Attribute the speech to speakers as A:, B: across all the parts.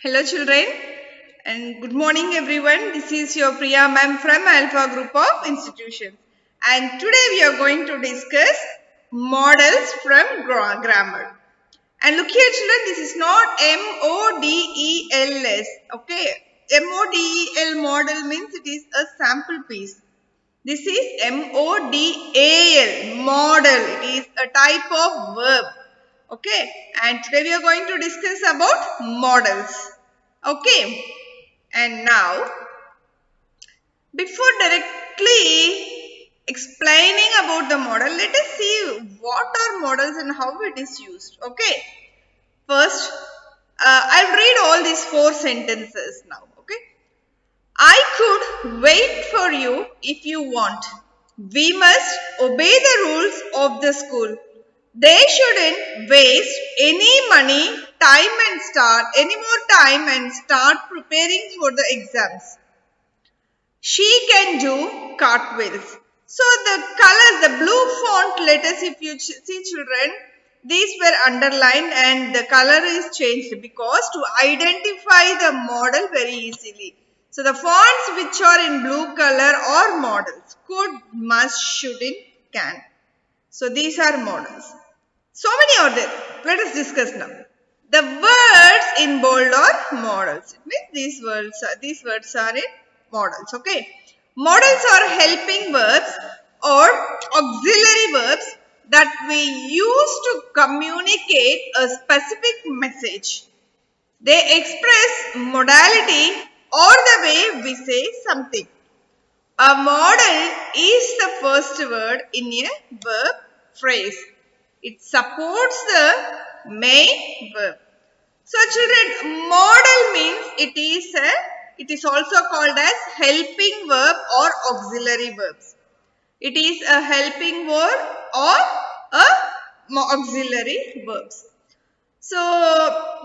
A: Hello children and good morning everyone. This is your Priya ma'am from Alpha Group of Institutions, and today we are going to discuss models from grammar. And look here children, this is not MODELS. Okay, MODEL model means it is a sample piece. This is MODAL model. It is a type of verb. Okay, and today we are going to discuss about models. Okay, and now before directly explaining about the model, let us see what are models and how it is used. Okay, first I'll read all these four sentences now. Okay, I could wait for you if you want. We must obey the rules of the school. They shouldn't waste any more time and start preparing for the exams. She can do cartwheels. So the colors, the blue font letters, if you see children, these were underlined and the color is changed because to identify the model very easily. So the fonts which are in blue color are models. Could, must, shouldn't, can. So these are models. So many are there. Let us discuss now. The words in bold are models. It means these words are in models. Okay. Models are helping verbs or auxiliary verbs that we use to communicate a specific message. They express modality or the way we say something. A model is the first word in a verb phrase. It supports the main verb. So children, model means it is also called as helping verb or auxiliary verbs. It is a helping verb or a auxiliary verbs. So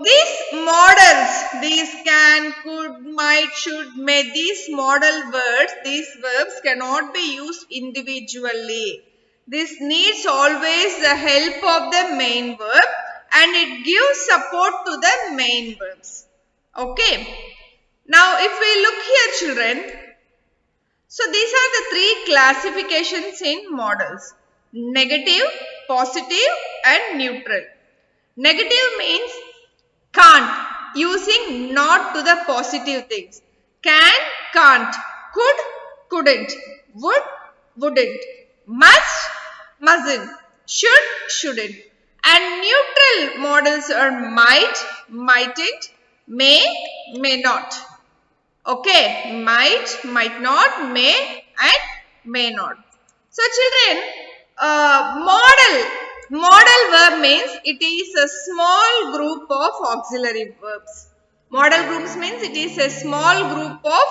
A: these models, these can, could, might, should, may, these modal words, these verbs cannot be used individually. This needs always the help of the main verb and it gives support to the main verbs. Okay. Now if we look here children, so these are the three classifications in models: negative, positive and neutral. Negative means can't, using not to the positive things. Can, can't. Could, couldn't. Would, wouldn't. Must, mustn't. Should, shouldn't. And neutral models are might, mightn't, may, may not. Okay, might not, may and may not. So children, model verb means it is a small group of auxiliary verbs. Model groups means it is a small group of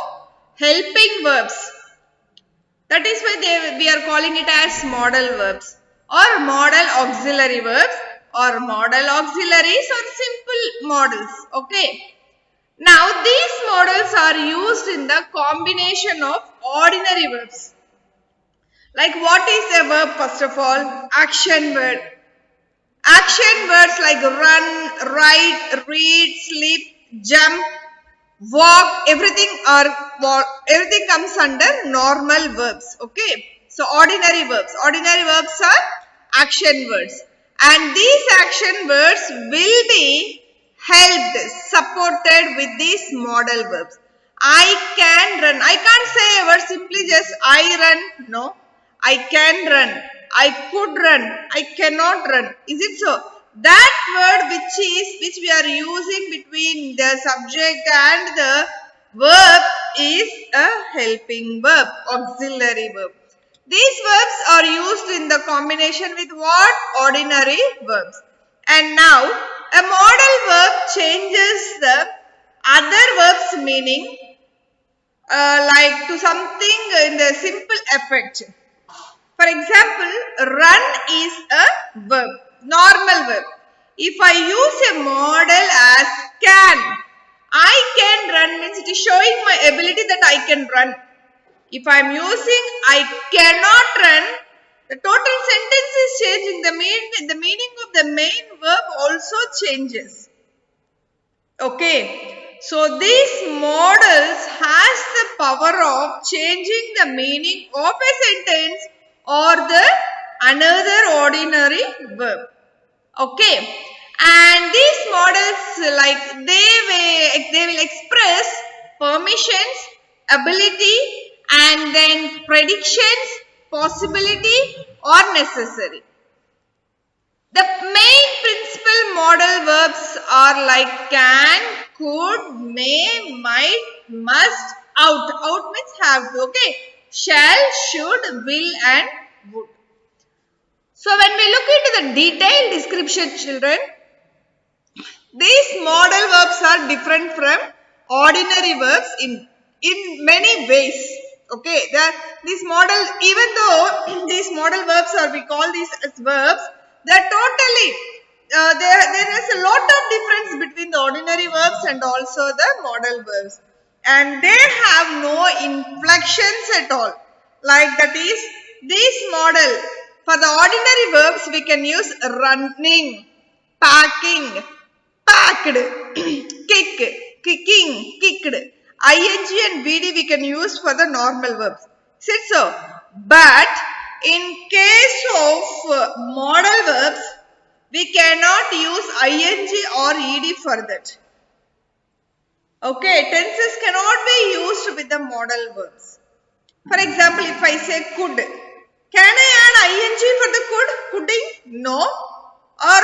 A: helping verbs. That is why we are calling it as model verbs or model auxiliary verbs or model auxiliaries or simple models. Okay. Now these models are used in the combination of ordinary verbs. Like what is a verb first of all? Action word. Action words like run, write, read, sleep, jump, walk, everything comes under normal verbs. Okay. So ordinary verbs. Ordinary verbs are action words. And these action words will be helped, supported with these modal verbs. I can run. I can't say a word simply just I run. No. I can run. I could run. I cannot run. Is it so? That word which we are using between the subject and the verb is a helping verb, auxiliary verb. These verbs are used in the combination with what? Ordinary verbs. And now a modal verb changes the other verb's meaning like to something in the simple effect. For example, run is a verb, normal verb. If I use a model as can, I can run means it is showing my ability that I can run. If I am using I cannot run, the total sentence is changing. The meaning of the main verb also changes. Okay. So these models has the power of changing the meaning of a sentence or the another ordinary verb. Okay, and these models like they will express permissions, ability, and then predictions, possibility, or necessary. The main principal modal verbs are like can, could, may, might, must, out. Out means have to. Okay, shall, should, will, and would. So when we look into the detailed description, children, these modal verbs are different from ordinary verbs in many ways. Okay, these model, even though these modal verbs are, we call these as verbs, they are totally, there is a lot of difference between the ordinary verbs and also the modal verbs. And they have no inflections at all. Like that is, this model, for the ordinary verbs, we can use running, packing, packed, kick, kicking, kicked. Ing and vd we can use for the normal verbs. Is it so? But in case of modal verbs, we cannot use ing or ed for that. Okay, tenses cannot be used with the modal verbs. For example, if I say could, can I add ing for the could? Coulding? No. Or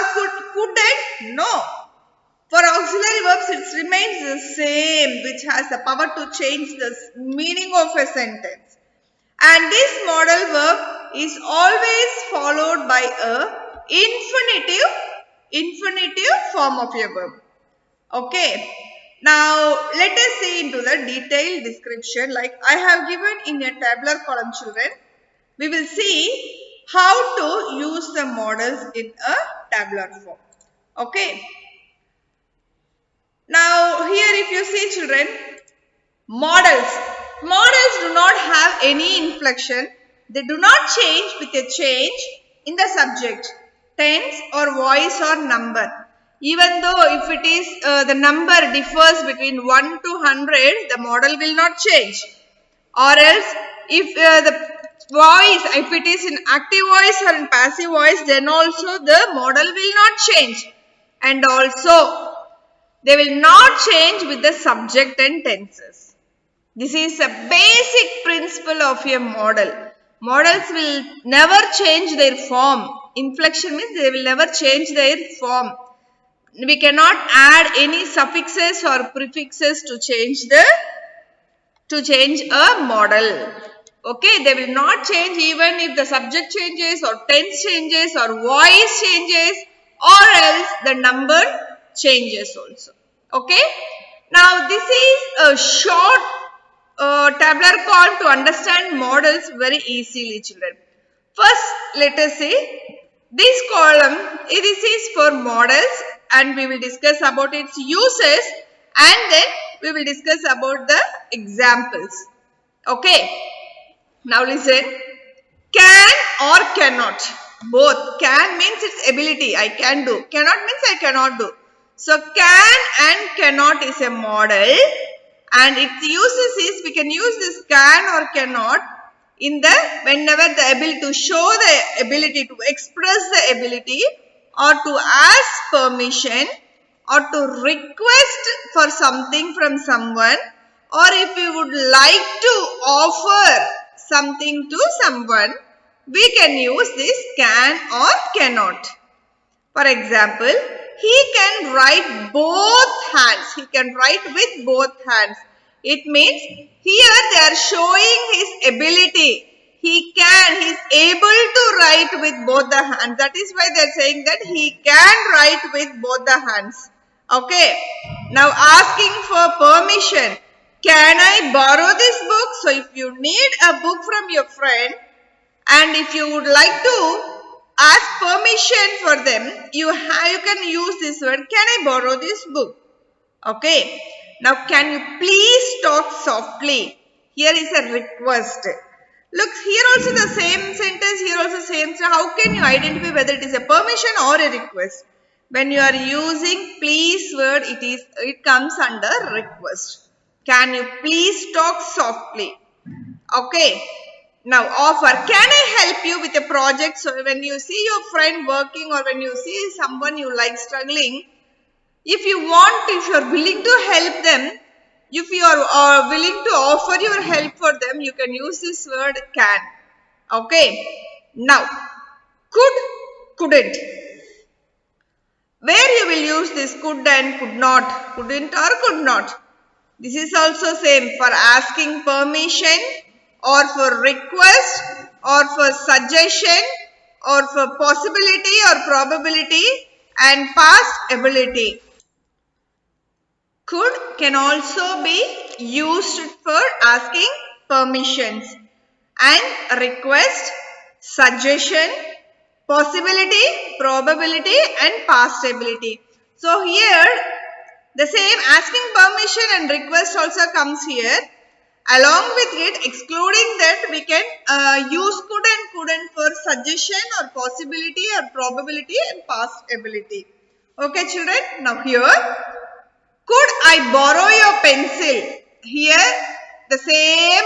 A: couldn't? No. For auxiliary verbs, it remains the same, which has the power to change the meaning of a sentence. And this modal verb is always followed by a infinitive form of a verb. Okay. Now, let us see into the detailed description like I have given in a tabular column, children. We will see how to use the models in a tabular form. Okay. Now, here if you see, children, modals do not have any inflection. They do not change with a change in the subject, tense or voice or number. Even though if it is the number differs between 1 to 100, the model will not change. Or else if the voice, if it is in active voice or in passive voice, then also the model will not change. And also they will not change with the subject and tenses. This is a basic principle of a model. Models will never change their form. Inflection means they will never change their form. We cannot add any suffixes or prefixes to change a model. Okay, they will not change even if the subject changes or tense changes or voice changes or else the number changes also. Okay. Now this is a short tabular column to understand models very easily, children. First, let us see this column. This is for models and we will discuss about its uses and then we will discuss about the examples. Okay. Now listen. Can or cannot. Both. Can means its ability. I can do. Cannot means I cannot do. So can and cannot is a model and its uses is we can use this can or cannot in the whenever the ability to show the ability, to express the ability or to ask permission or to request for something from someone or if you would like to offer something to someone, we can use this can or cannot. For example, he can write both hands. He can write with both hands. It means here they are showing his ability. He is able to write with both the hands. That is why they are saying that he can write with both the hands. Okay. Now asking for permission. Can I borrow this book? So if you need a book from your friend and if you would like to ask permission for them, you can use this word, can I borrow this book? Okay. Now, can you please talk softly? Here is a request. Look, here also the same sentence, here also same. So, how can you identify whether it is a permission or a request? When you are using please word, it comes under request. Can you please talk softly? Okay. Now offer. Can I help you with a project? So when you see your friend working or when you see someone you like struggling, if you are willing to help them, if you are willing to offer your help for them, you can use this word can. Okay. Now, could, couldn't. Where you will use this could and could not, couldn't or could not. This is also same for asking permission or for request or for suggestion or for possibility or probability and past ability. Could can also be used for asking permissions and request, suggestion, possibility, probability and past ability. So here the same asking permission and request also comes here. Along with it, excluding that, we can use could and couldn't for suggestion or possibility or probability and past ability. Okay children, now here, could I borrow your pencil? Here, the same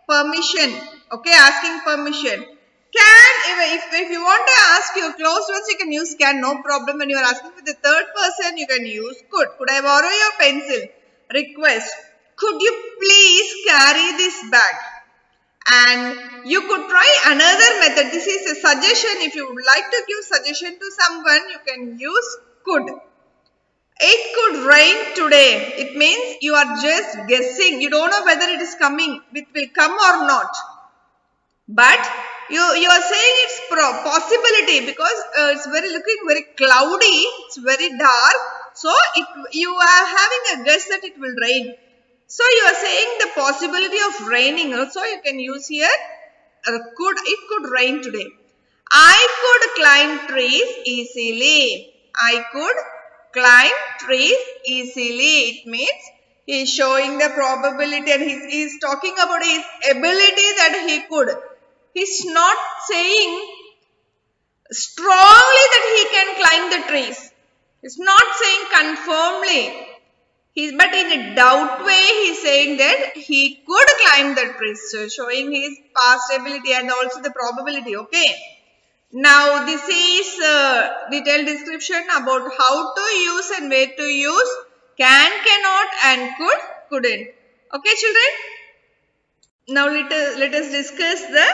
A: permission. Okay, asking permission. Can, if you want to ask your close ones, you can use can, no problem. When you are asking for the third person, you can use could. Could I borrow your pencil? Request. Could you please carry this bag? And you could try another method. This is a suggestion. If you would like to give suggestion to someone, you can use could. It could rain today. It means you are just guessing. You don't know whether it is coming, it will come or not. But you are saying it's possibility because it's looking very cloudy. It's very dark. So you are having a guess that it will rain. So you are saying the possibility of raining. Also you can use here it could rain today. I could climb trees easily. I could climb trees easily. It means he is showing the probability and he is talking about his ability that he could. He is not saying strongly that he can climb the trees. He is not saying confirmly. But in a doubt way, he is saying that he could climb the trees. So showing his past ability and also the probability. Okay. Now this is detailed description about how to use and where to use can, cannot and could, couldn't. Okay children. Now let us discuss the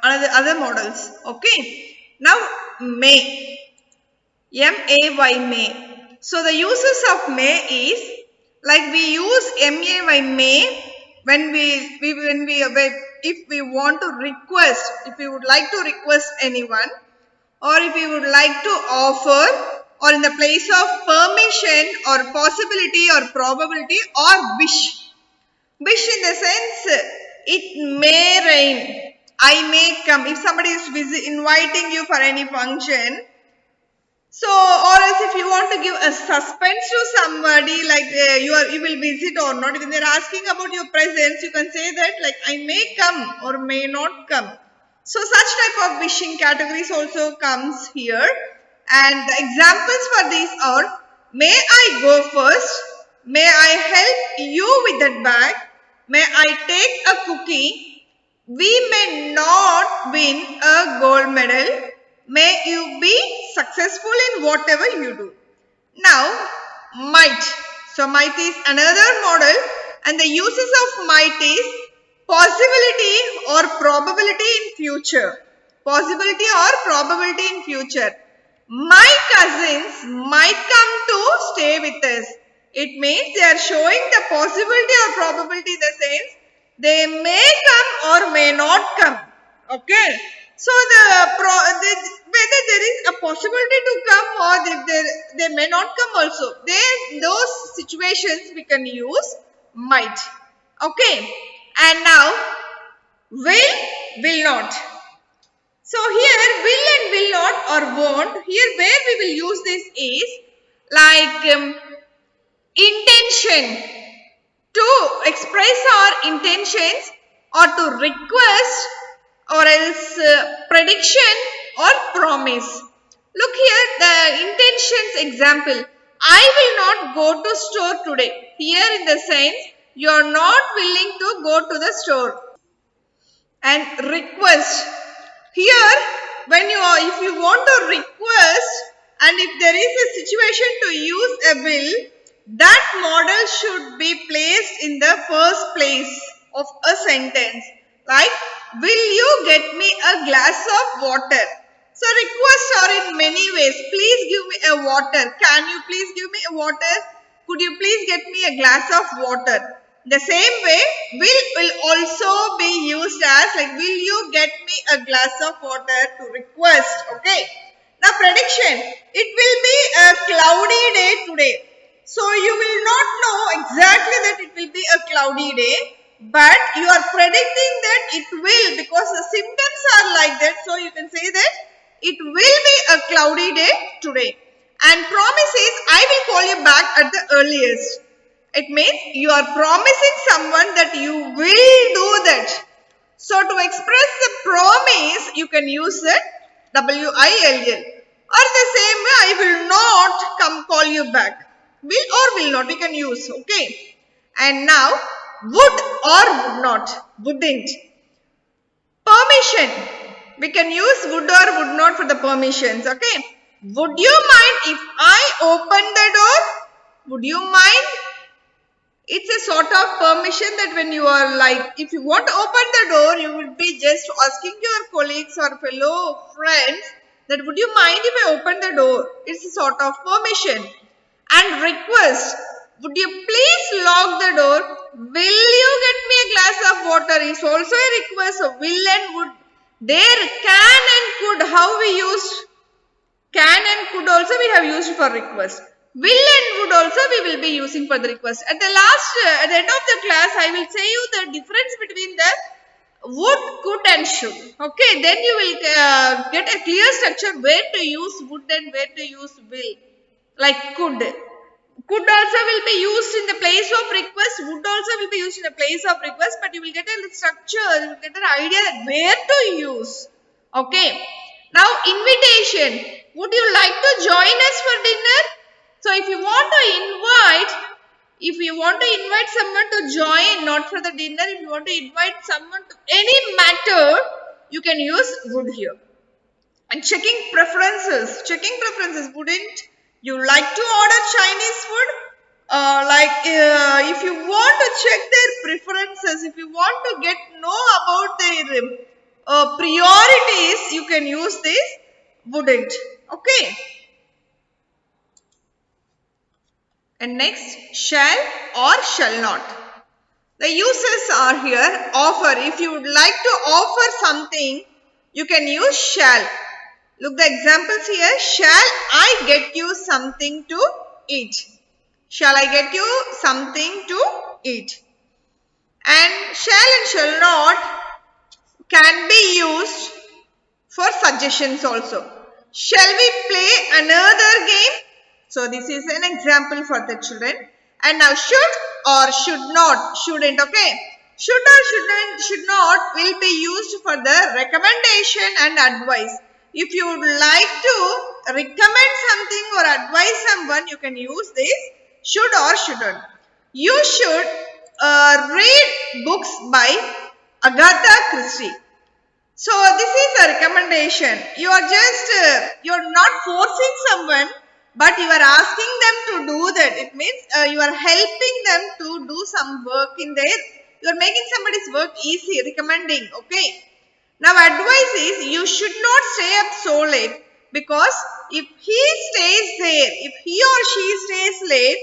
A: other models. Okay. Now may. M-A-Y may. So the uses of may is like we use M-A-Y may when if we want to request, if we would like to request anyone or if we would like to offer or in the place of permission or possibility or probability or wish. Wish in the sense it may rain. I may come. If somebody is inviting you for any function, so, or else if you want to give a suspense to somebody like you will visit or not, when they are asking about your presence, you can say that like I may come or may not come. So, such type of wishing categories also comes here. And the examples for these are, may I go first? May I help you with that bag? May I take a cookie? We may not win a gold medal. May you be successful in whatever you do. Now, might. So, might is another model and the uses of might is possibility or probability in future. Possibility or probability in future. My cousins might come to stay with us. It means they are showing the possibility or probability in the sense they may come or may not come. Okay. So, whether there is a possibility to come or they may not come also. Those situations we can use might. Okay. And now, will not. So, here will and will not or won't. Here where we will use this is like intention. To express our intentions or to request or else prediction or promise. Look here, the intentions example. I will not go to store today. Here in the sense, you are not willing to go to the store. And request. Here, if you want to request and if there is a situation to use a will, that model should be placed in the first place of a sentence. Like, will you get me a glass of water? So requests are in many ways. Please give me a water. Can you please give me a water? Could you please get me a glass of water? The same way, will also be used as like, will you get me a glass of water to request? Okay. Now prediction. It will be a cloudy day today. So you will not know exactly that it will be a cloudy day, but you are predicting that it will because the symptoms are like that. So you can say that it will be a cloudy day today. And promise is, I will call you back at the earliest. It means you are promising someone that you will do that. So to express the promise, you can use it WILL. Or the same way, I will not come call you back. Will or will not, you can use. Okay. And now, would or would not. Wouldn't. Permission. We can use would or would not for the permissions. Okay. Would you mind if I open the door? Would you mind? It's a sort of permission that when you are like, if you want to open the door, you will be just asking your colleagues or fellow friends that would you mind if I open the door? It's a sort of permission. And request, would you please lock the door? Will you get me a glass of water? Is also a request. So will and would. There can and could, how we use can and could also we have used for request. Will and would also we will be using for the request. At the end of the class, I will say you the difference between the would, could and should. Okay, then you will get a clear structure where to use would and where to use will. Like could. Could also will be used in the place of request. Would also will be used in the place of request. But you will get a structure, you will get an idea that where to use. Okay. Now invitation. Would you like to join us for dinner? So if you want to invite someone to join, not for the dinner, if you want to invite someone to any matter, you can use would here. And checking preferences. Wouldn't you like to order Chinese food? If you want to check their preferences, if you want to get know about their priorities, you can use this wouldn't. Okay. And next, shall or shall not. The uses are here. Offer. If you would like to offer something, you can use shall. Look the examples here. Shall I get you something to eat? Shall I get you something to eat? And shall not can be used for suggestions also. Shall we play another game? So this is an example for the children. And now should or should not. Shouldn't. Okay. Should or should not will be used for the recommendation and advice. If you would like to recommend something or advise someone, you can use this should or shouldn't. You should read books by Agatha Christie. So this is a recommendation. You are just, you are not forcing someone, but you are asking them to do that. It means you are helping them to do some work in their, you are making somebody's work easy, recommending. Okay. Now advice is you should not stay up so late because if he stays there, if he or she stays late,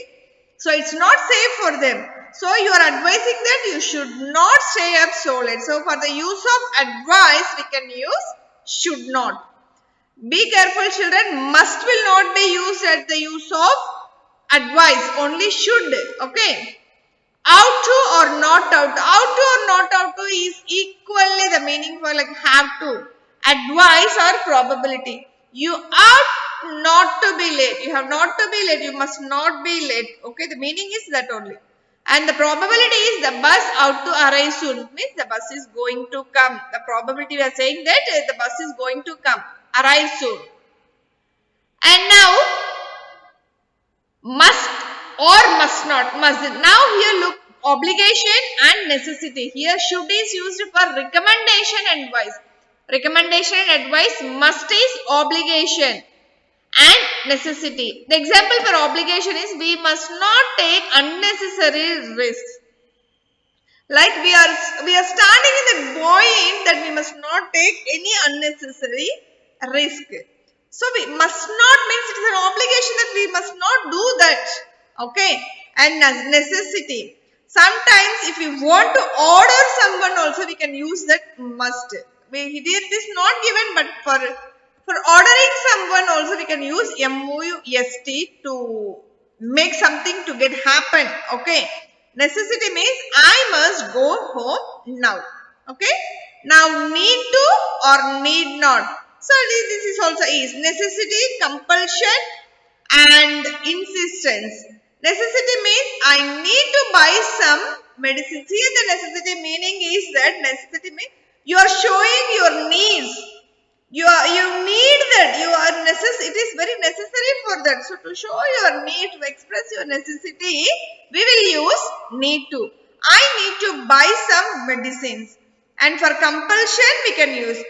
A: so it's not safe for them. So you are advising that you should not stay up so late. So for the use of advice, we can use should not. Be careful children, must will not be used at the use of advice, only should. Okay. Ought to or not ought to. Ought to or not ought to is equally the meaning for like have to. Advice or probability. You ought not to be late. You have not to be late. You must not be late. Okay, the meaning is that only. And the probability is the bus ought to arrive soon. Means the bus is going to come. The probability we are saying that the bus is going to come. Arrive soon. And now must or must not. Must. Now here look, obligation and necessity. Here should is used for recommendation and advice. Recommendation and advice. Must is obligation and necessity. The example for obligation is we must not take unnecessary risks. Like we are standing in the point that we must not take any unnecessary risk. So we must not means it is an obligation that we must not do that. Okay. And necessity. Sometimes if we want to order someone also we can use that must. It is not given, but for ordering someone also we can use MOUST to make something to get happen. Okay. Necessity means I must go home now. Okay. Now need to or need not. So this is also is necessity, compulsion and insistence. Necessity means I need to buy some medicine. See, the necessity meaning is that necessity means you are showing your needs. You need that. It is very necessary for that. So to show your need, to express your necessity, we will use need to. I need to buy some medicines. And for compulsion, we can use.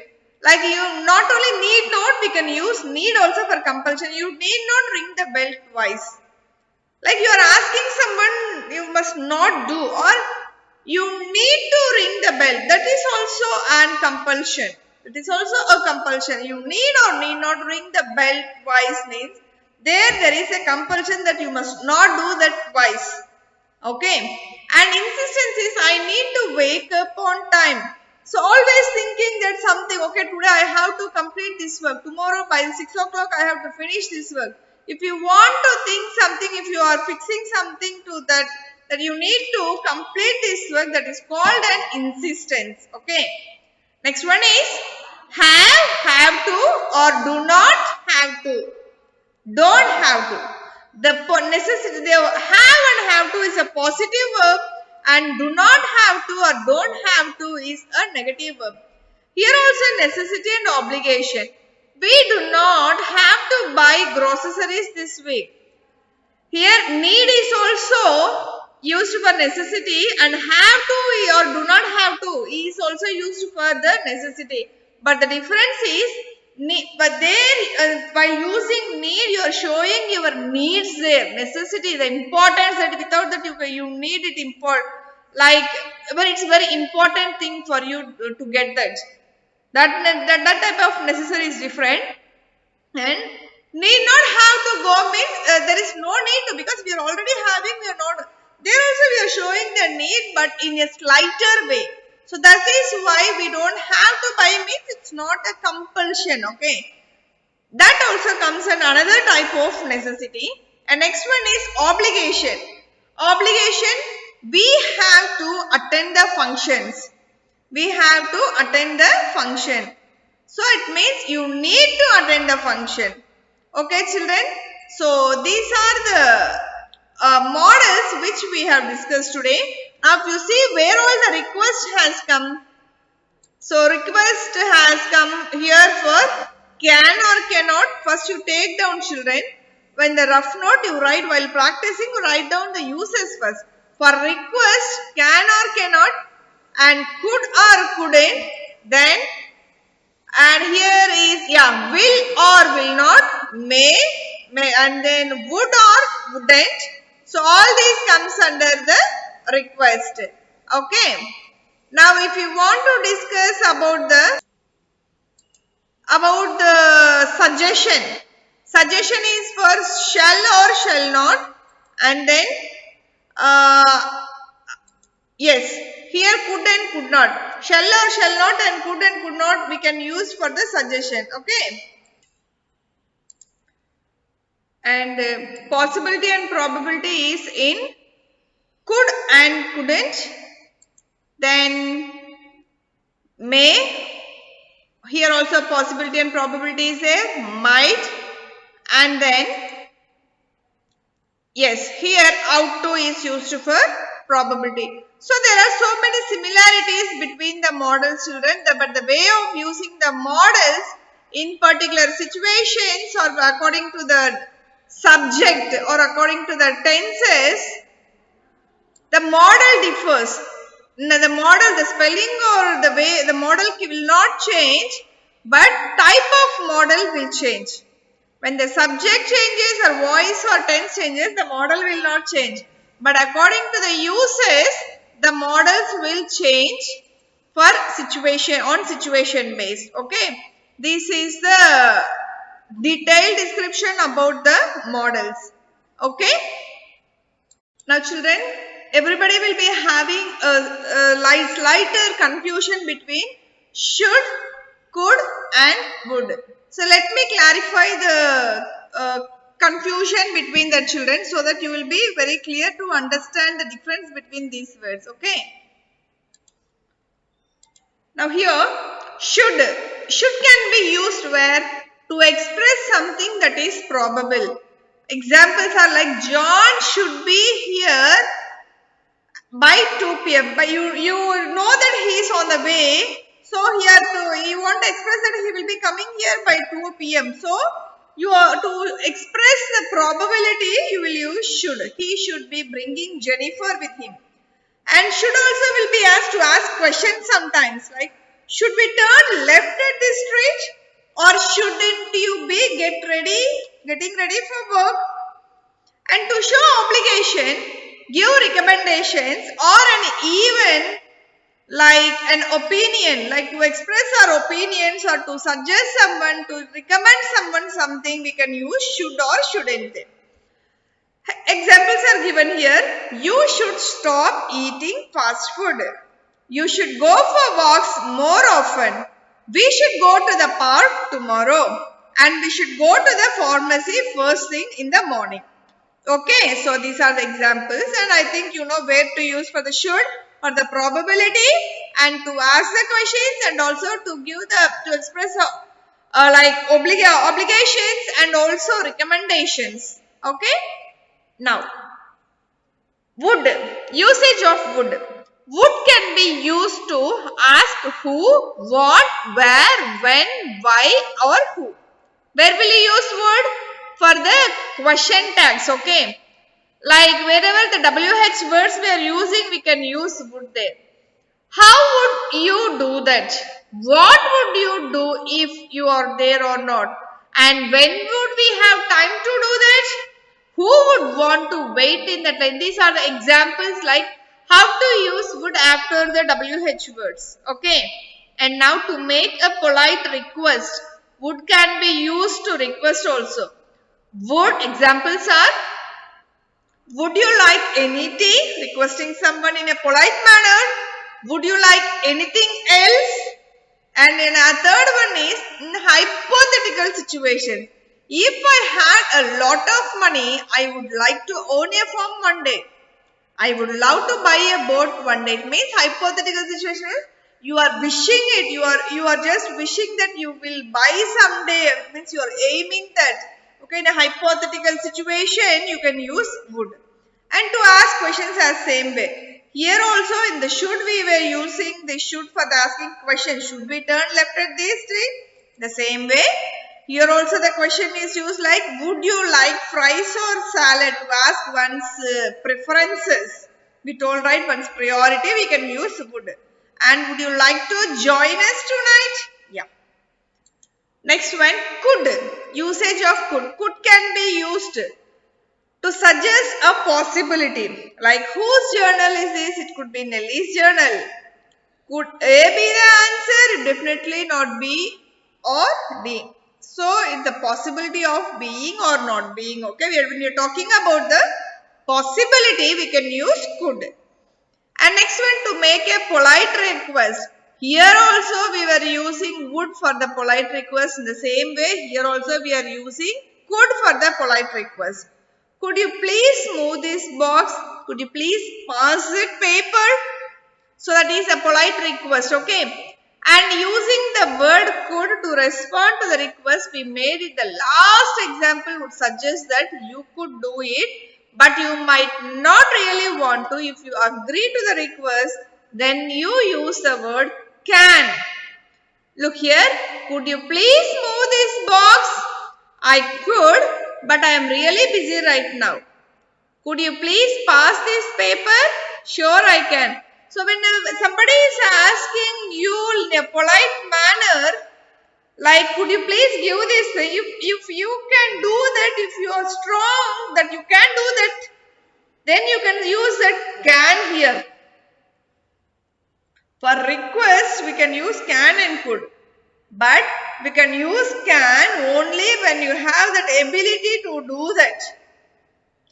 A: Like you not only need not, we can use need also for compulsion. You need not ring the bell twice. Like you are asking someone, you must not do, or you need to ring the bell. That is also an compulsion. It is also a compulsion. You need or need not ring the bell twice means there is a compulsion that you must not do that twice. Okay. And insistence is I need to wake up on time. So always thinking that something, okay, today I have to complete this work. Tomorrow by 6 o'clock I have to finish this work. If you want to think something, if you are fixing something to that you need to complete this work, that is called an insistence. Okay. Next one is have to or do not have to. Don't have to. The necessity, they have and have to is a positive verb and do not have to or don't have to is a negative verb. Here also necessity and obligation. We do not have to buy groceries this week. Here need is also used for necessity and have to or do not have to is also used for the necessity. But the difference is, but there by using need you are showing your needs there. Necessity, the importance that without that you need it important. Like, but it's very important thing for you to get that. That type of necessary is different. And need not have to go means there is no need to, because we are already having, we are not there also we are showing the need but in a slighter way. So that is why we don't have to buy means it's not a compulsion. Okay, that also comes in another type of necessity. And next one is obligation. Obligation, we have to attend the functions. We have to attend the function. So it means you need to attend the function. Okay, children. So these are the models which we have discussed today. Now if you see where all the request has come. So request has come here for can or cannot. First you take down, children. When the rough note you write, while practicing you write down the uses first. For request, can or cannot, and could or couldn't, then and here is will or will not, may, and then would or wouldn't. So all these comes under the request. Okay. Now if you want to discuss about the suggestion. Suggestion is for shall or shall not, and then yes, here could and could not. Shall or shall not and could and could not we can use for the suggestion. Okay. And possibility and probability is in could and couldn't. Then may. Here also possibility and probability is there. Might. And then yes, here out to is used for probability. So there are so many similarities between the models, children, but the way of using the models in particular situations or according to the subject or according to the tenses, the model differs. Now, the model, the spelling or the way the model will not change, but type of model will change. When the subject changes or voice or tense changes, the model will not change. But according to the uses, the models will change for situation based. Okay. This is the detailed description about the models. Okay. Now children, everybody will be having a slighter confusion between should, could and would. So let me clarify the confusion between the children so that you will be very clear to understand the difference between these words. Okay. Now here, should can be used where to express something that is probable. Examples are like John should be here by 2 p.m. But you know that he is on the way. So here you want to express that he will be coming here by 2 p.m. So you are to express the probability you will use should. He should be bringing Jennifer with him. And should also will be asked to ask questions sometimes like should we turn left at this street or shouldn't you be getting ready for work? And to show obligation, give recommendations or an even like an opinion, like to express our opinions or to suggest someone, to recommend someone something, we can use should or shouldn't. Examples are given here. You should stop eating fast food. You should go for walks more often. We should go to the park tomorrow. And we should go to the pharmacy first thing in the morning. Okay, so these are the examples and I think you know where to use for the should, for the probability and to ask the questions and also to give to express like obligations and also recommendations. Okay. Now, would, usage of would. Would can be used to ask who, what, where, when, why or who. Where will you use would? For the question tags, okay. Like wherever the WH words we are using, we can use would there. How would you do that? What would you do if you are there or not? And when would we have time to do that? Who would want to wait in that line? These are the examples like how to use would after the WH words. Okay. And now to make a polite request, would can be used to request also. Would examples are, would you like any tea? Requesting someone in a polite manner. Would you like anything else? And in a third one is in hypothetical situation. If I had a lot of money, I would like to own a farm one day. I would love to buy a boat one day. It means hypothetical situation. You are wishing it. You are just wishing that you will buy someday. It means you are aiming that. Okay, in a hypothetical situation, you can use would. And to ask questions as same way. Here also in the should we were using the should for the asking question. Should we turn left at this street? The same way. Here also the question is used like would you like fries or salad to ask one's preferences. We told right one's priority we can use would. And would you like to join us tonight? Yeah. Next one could. Usage of could. Could can be used to suggest a possibility. Like whose journal is this? It could be Nelly's journal. Could A be the answer? Definitely not B or D. So it's the possibility of being or not being. Okay, when you're talking about the possibility, we can use could. And next one to make a polite request. Here also we were using would for the polite request in the same way. Here also we are using could for the polite request. Could you please move this box? Could you please pass it paper? So that is a polite request, okay. And using the word could to respond to the request we made in the last example would suggest that you could do it. But you might not really want to. If you agree to the request, then you use the word can. Look here. Could you please move this box? I could, but I am really busy right now. Could you please pass this paper? Sure, I can. So when somebody is asking you in a polite manner, like, could you please give this? If you can do that, if you are strong, that you can do that, then you can use that can here. For request, we can use can and could. But we can use can only when you have that ability to do that.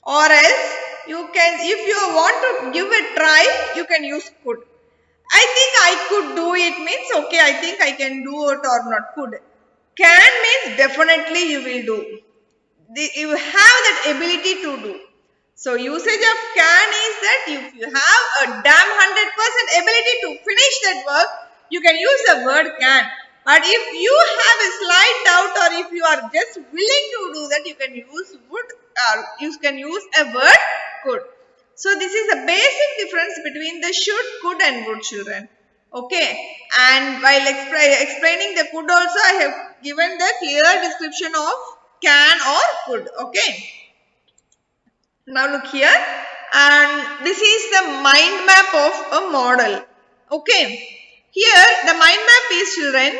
A: Or else, you can, if you want to give a try, you can use could. I think I could do it means, okay, I think I can do it or not could. Can means definitely you will do. You have that ability to do. So usage of can is that if you have a damn 100% ability to finish that work, you can use the word can. But if you have a slight doubt or if you are just willing to do that, you can use would or you can use a word could. So this is the basic difference between the should, could and would, children. Okay. And while explaining the could also, I have given the clear description of can or could. Okay. Now look here, and this is the mind map of a model. Okay. Here the mind map is, children,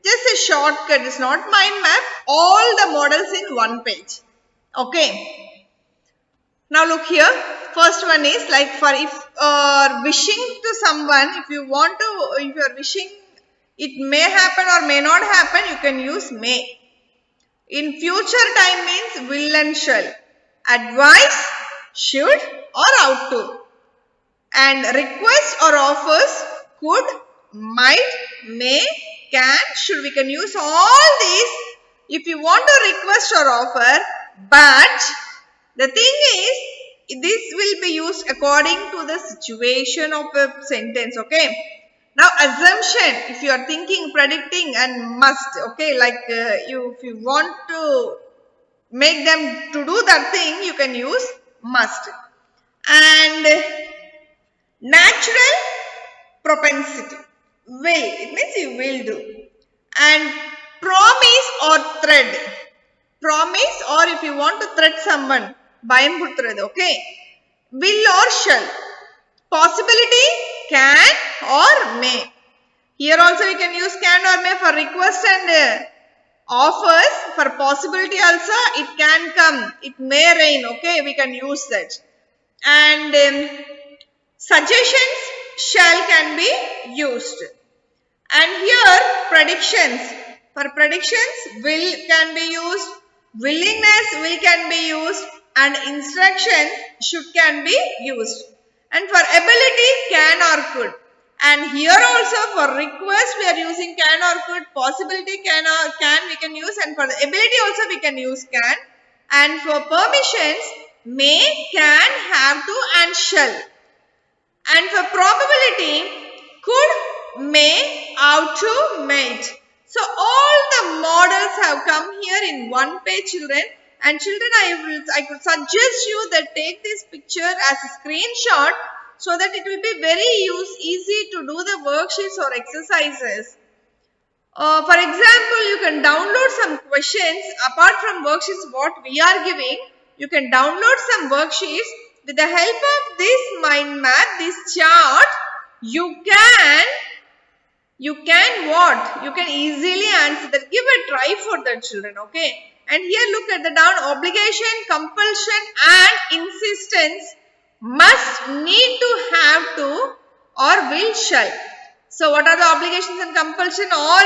A: just a shortcut. It's not mind map. All the models in one page. Okay. Now look here. First one is like for if wishing to someone, if you are wishing it may happen or may not happen, you can use may. In future time means will and shall. Advise, should or ought to. And request or offers could, might, may, can, should. We can use all these if you want to request or offer. But the thing is, this will be used according to the situation of a sentence. Okay. Now assumption, if you are thinking, predicting and must, okay, like if you want to make them to do that thing, you can use must. And natural propensity, will, it means you will do. And promise or thread, promise or if you want to thread someone, bayam puttradu, okay, will or shall. Possibility, can or may. Here also we can use can or may for request and offers. For possibility also it can come, it may rain, okay, we can use that. And suggestions, shall can be used. And here predictions, for predictions will can be used, willingness will can be used, and instruction should can be used. And for ability, can or could. And here also for request we are using can or could, possibility can or can we can use, and for the ability also we can use can. And for permissions, may, can, have to and shall. And for probability, could, may, ought to, might. So all the models have come here in one page, children. And children, I could suggest you that take this picture as a screenshot so that it will be very easy to do the worksheets or exercises. For example, you can download some questions apart from worksheets what we are giving. You can download some worksheets. With the help of this mind map, this chart, you can what? You can easily answer that. Give a try for the children, okay? And here look at the down, obligation, compulsion and insistence must, need to, have to or will, shall. So what are the obligations and compulsion or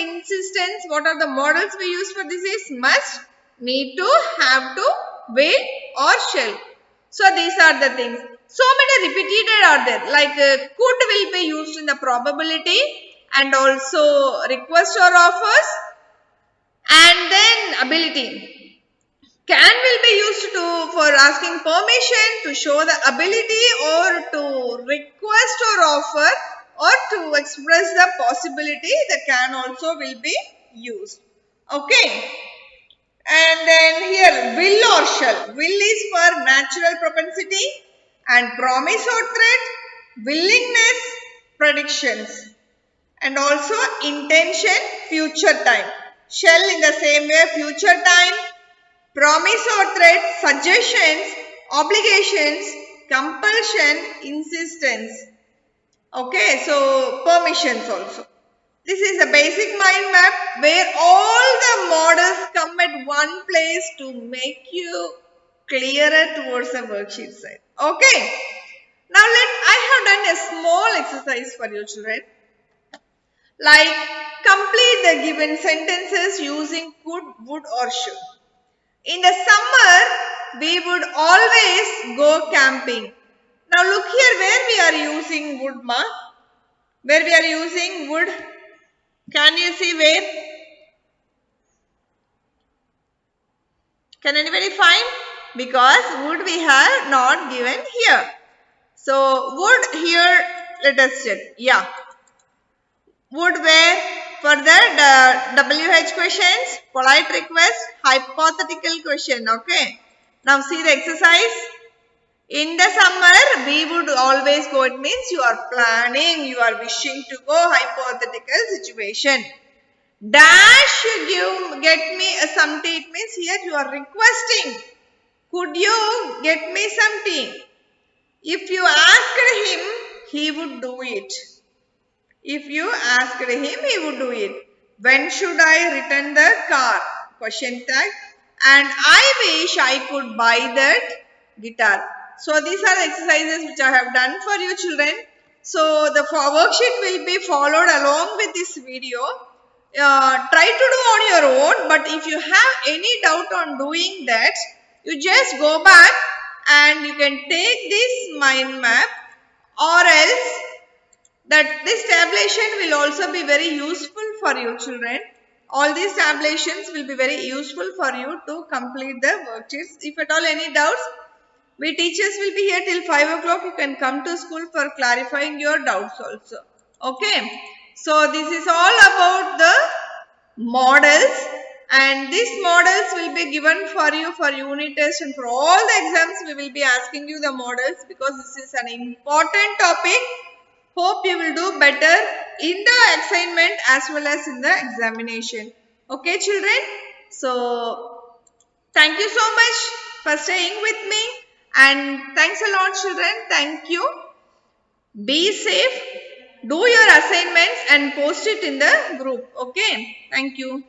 A: insistence? What are the models we use for this is must, need to, have to, will or shall. So these are the things. So many repeated are there, like could will be used in the probability and also request or offers, and then ability. Can will be used for asking permission, to show the ability or to request or offer or to express the possibility. The can also will be used. Okay. And then here will or shall. Will is for natural propensity and promise or threat, willingness, predictions. and also intention, future time. Shall in the same way, future time, promise or threat, suggestions, obligations, compulsion, insistence. Okay, so permissions also. This is a basic mind map where all the models come at one place to make you clearer towards the worksheet side. Okay. Now I have done a small exercise for you children. Like complete the given sentences using could, would or should. In the summer, we would always go camping. Now look here where we are using would, ma. Where we are using would. Can you see where? Can anybody find? Because would we have not given here. So would here, let us check. Yeah. Would where? Further WH questions, polite request, hypothetical question. Okay. Now see the exercise. In the summer, we would always go. It means you are planning, you are wishing to go hypothetical situation. Dash get me a some tea. It means here you are requesting. Could you get me some tea? If you asked him, he would do it. If you asked him, he would do it. When should I return the car? Question tag. And I wish I could buy that guitar. So these are the exercises which I have done for you children. So the worksheet will be followed along with this video. Try to do on your own, but if you have any doubt on doing that, you just go back and you can take this mind map, or else that this tabulation will also be very useful for you children. All these tabulations will be very useful for you to complete the worksheets. If at all any doubts, we teachers will be here till 5 o'clock. You can come to school for clarifying your doubts also. Okay. So this is all about the models, and these models will be given for you for unit test, and for all the exams we will be asking you the models, because this is an important topic. Hope you will do better in the assignment as well as in the examination. Okay children. So thank you so much for staying with me, and thanks a lot children. Thank you. Be safe. Do your assignments and post it in the group. Okay. Thank you.